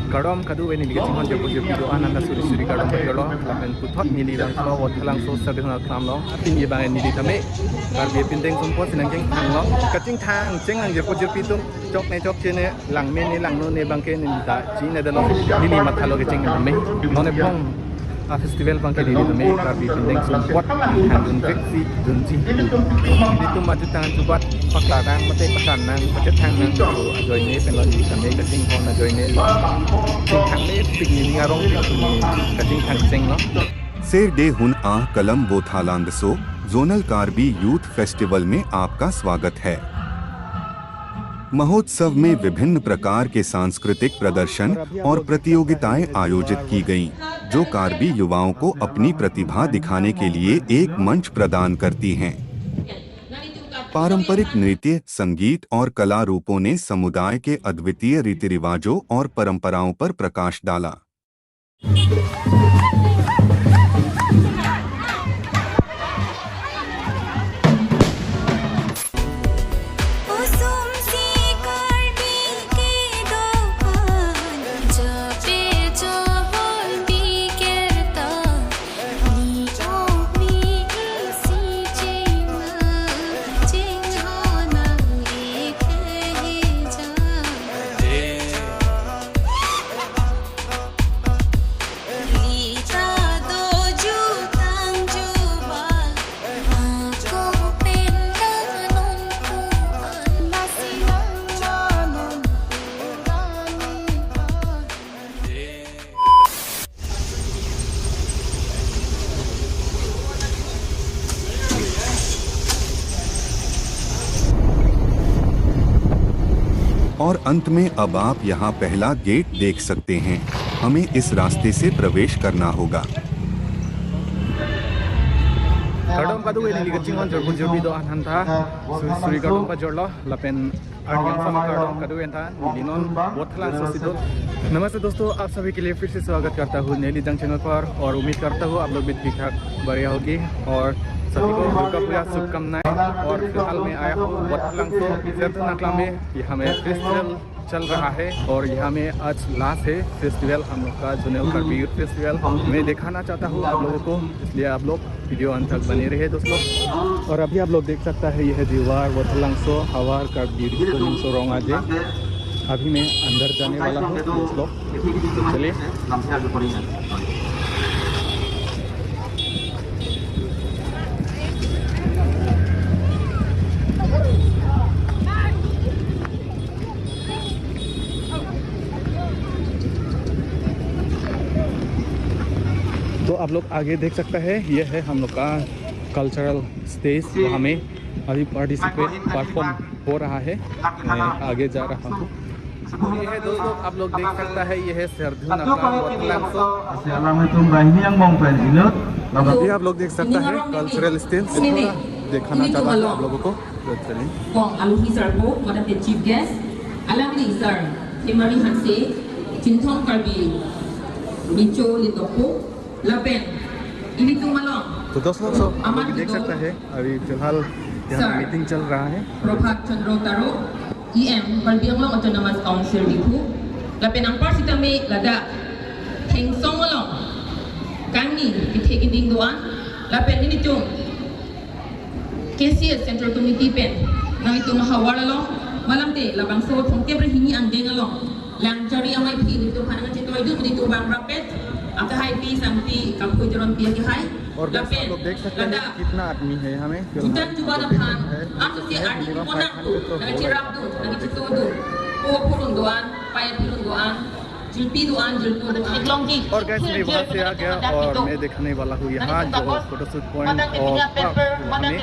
Garam kadu ini lihat cuma jauh jauh itu anak suri garam berjolo, lapen putot nili dan semua waktu langsung sedang kelam lo, tinggi banget nili tapi karena penting semua senang jeng tang lo, kacing tang jeng ang jauh jauh itu jok nih jok cene lang meni lang no nih bangke nih kita cina dah lo nili mat kalau kacing kami, none pong festival bangke nili kami karena penting semua hand infeksi dunci, itu maju tangan coba fakta nang mati pesan nang macet tang nang join ini peneliti kami kacing hon join ini सेर day हुन आ कलम वो थालांदसो zonal Karbi youth festival में आपका स्वागत है। महोत्सव में विभिन्न प्रकार के सांस्कृतिक प्रदर्शन और प्रतियोगिताएं आयोजित की गईं, जो कार्बी युवाओं को अपनी प्रतिभा दिखाने के लिए एक मंच प्रदान करती हैं। पारंपरिक नृत्य, संगीत और कला रूपों ने समुदाय के अद्वितीय रीति रिवाजों और परंपराओं पर प्रकाश डाला। और अंत में अब आप यहाँ पहला गेट देख सकते हैं। हमें इस रास्ते से प्रवेश करना होगा। Kadang padu ini lihat cingon jauh jauh itu ananta suri kadang pajorlo lapen आर्टियां sama kadang kadu enta linen बहुत थला सोसितो। नमस्ते दोस्तों, आप सभी के लिए फिर से स्वागत करता हूँ नेली जंग चैनल पर और उम्मीद करता हूँ आप लोग भी ठीक ठाक बढ़िया होगी और सभी को दुर्गा पूजा शुभकामनाएं। और फिलहाल मैं आया हूँ वटलांगसो सेरथनाकला में, यहाँ में फेस्टिवल चल रहा है और यहाँ में आज लास्ट है फेस्टिवल हम लोग का जोनल कार्बी यूथ फेस्टिवल। मैं दिखाना चाहता हूँ आप लोगों को, इसलिए आप लोग वीडियो अंत तक बने रहे दोस्तों। और अभी आप लोग देख सकता है यह दीवार वटलांगसो हवार कार्बी यूथ रोंगाजे। अभी मैं अंदर जाने वाला हूँ दोस्तों, चलिए। तो आप लोग आगे देख सकता है, ये है हम लोग का कल्चरल स्टेज, वहाँ में अभी परफॉर्म हो रहा है। मैं आगे जा रहा हूँ। ये है दोस्तों, आप लोग देख सकता है ये है सेरथनाकला वटलांगसो। ये आप लोग देख सकता है कल्चरल स्टेज, दिखाना चाहता हूँ आप लोगों को। तो दोस्तों आप लोग देख सकता है अभी फिलहाल यहाँ मीटिंग चल रहा है। Propat Chandrotaro EM Parbianglo Autonomous Council Dipu Lapen Ampar Sitame Lada Heng Songolong Kami Kiteki Ding Doan Lapen ini Tung KCS Central Committee Pen Nang itu Mahawaralong Malam te Labang So Pongke Berhini Andeng Along Lang Jari Amai Pi Itu Panang Cito Itu Itu Bang Rapet आता है P संपी कब कोई जरूरत पिया की है और आप लोग देख सकते हैं कितना आदमी है हमें जितना जुबान खान आप से आदमी को ना नगे चिराग दो नगे चितो दो ओ पुरुन दोआन पाया पुरुन दोआन जिलपी दोआन जिलपू एक लॉन्ग की। और गैस मैं वहाँ से आ गया और मैं देखने वाला हूँ यहाँ जो फोटोशूट पॉइंट और मैं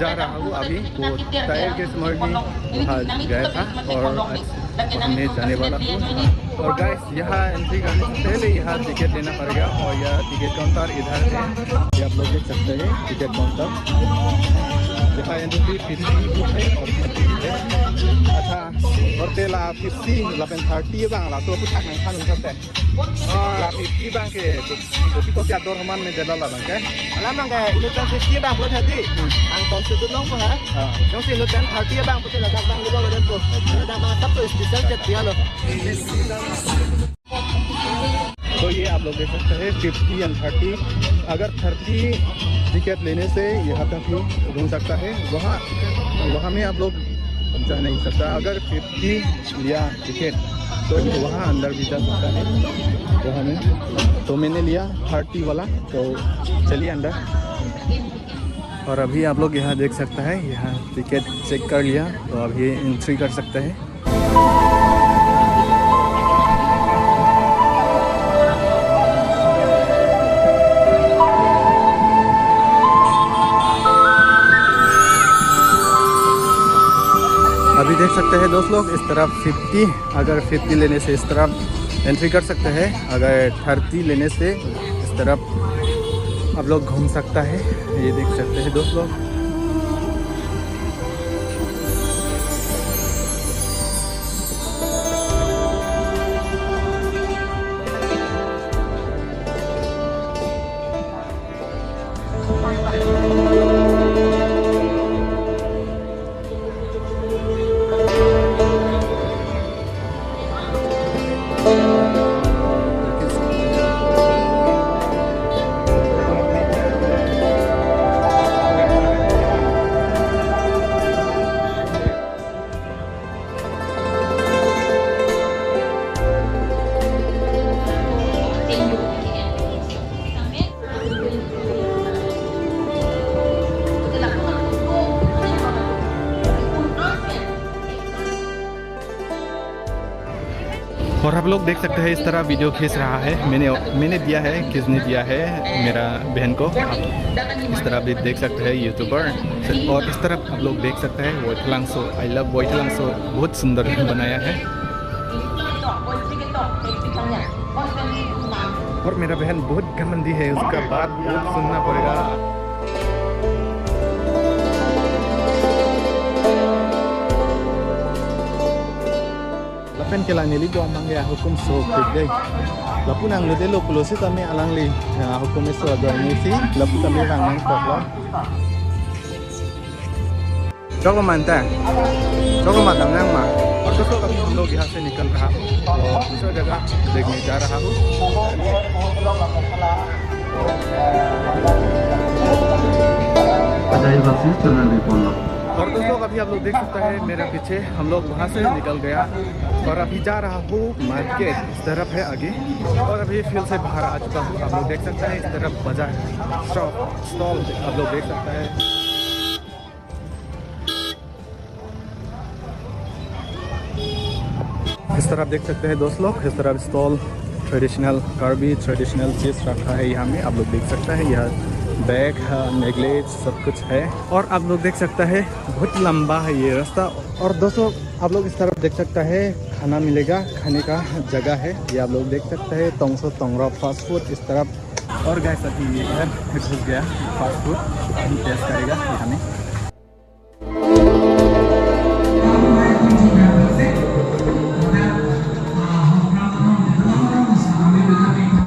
जा रहा हूँ अभी वो टायर के समर में वहाँ गया था और मैं जाने वाला हूँ। और गैस यहाँ एंट्री करने से पहले यहाँ टिकट लेना पड़ेगा और यह टिकट काउंटर इधर है, ये आप लोग देख सकते हैं टिकट काउंटर। यहाँ एंट्री फीस है और अच्छा और तेला 50 lapen 30 bang lah tu aku tak main kan untuk teh. Lah 50 bang ke tu kita siap dorman ni jalan lah bang ke. Alam bang ke ilutan 50 bang boleh hati. Angkong situ dong ha. Yang si ilutan 30 bang boleh lah bang dulu lah tu. Dah mantap tu special jet dia loh. आप लोग देख सकते हैं 50 and 30। अगर 30 ticket लेने से यहाँ तक ही घूम सकता है, वहाँ में आप लोग जा नहीं सकता। अगर 50 लिया टिकट तो वहाँ अंदर भी जा सकता है वहाँ में। तो मैंने लिया 30 वाला, तो चलिए अंदर। और अभी आप लोग यहाँ देख सकते हैं, यहाँ टिकट चेक कर लिया तो अभी एंट्री कर सकते हैं। अभी देख सकते हैं दोस्त लोग, इस तरफ 50, अगर 50 लेने से इस तरफ एंट्री कर सकते हैं, अगर 30 लेने से इस तरफ आप लोग घूम सकता है। ये देख सकते हैं दोस्त लोग। और आप लोग देख सकते हैं इस तरह वीडियो खींच रहा है। मैंने दिया है, किसने दिया है, मेरा बहन को। आप इस तरह भी देख सकते हैं यूट्यूबर। और इस तरफ आप लोग देख सकते हैं वोइथलांगसो, आई लव वोइथलांगसो, बहुत सुंदर बनाया है। और मेरा बहन बहुत घमंडी है, उसका बात बहुत सुनना पड़ेगा। Lapen ke lang niligo ang mga hukum so pwede. Lapu nang nudelo pulosi kami alang li hukum iso agad ngisi. Lapu kami lang ng koklo. Choko manta. Choko matang nang ma. और दोस्तों अभी हम लोग यहाँ से निकल रहा हूँ और दूसरा जगह देखने जा रहा हूँ। और दोस्तों अभी आप लोग देख सकते हैं मेरे पीछे, हम लोग वहाँ से निकल गया और अभी जा रहा हूँ मार्केट, इस तरफ है आगे। और अभी फील्ड से बाहर आ चुका हूँ, आप लोग देख सकते हैं इस तरफ बाजार स्टॉल आप लोग देख सकते हैं। इस तरफ देख सकते हैं दोस्त लोग, इस तरफ स्टॉल ट्रेडिशनल कार्बी ट्रेडिशनल चीज़ रखा है यहाँ में, आप लोग देख सकते हैं। यह बैग नेकलेस सब कुछ है। और आप लोग देख सकते हैं बहुत लंबा है ये रास्ता। और दोस्तों आप लोग इस तरफ देख सकते हैं खाना मिलेगा, खाने का जगह है, ये आप लोग देख सकते हैं। तोंगसो तोंगरा फास्ट फूड इस तरफ। और गाइस अभी ये घुस गया फास्ट फूड, टेस्ट करेगा यहाँ में।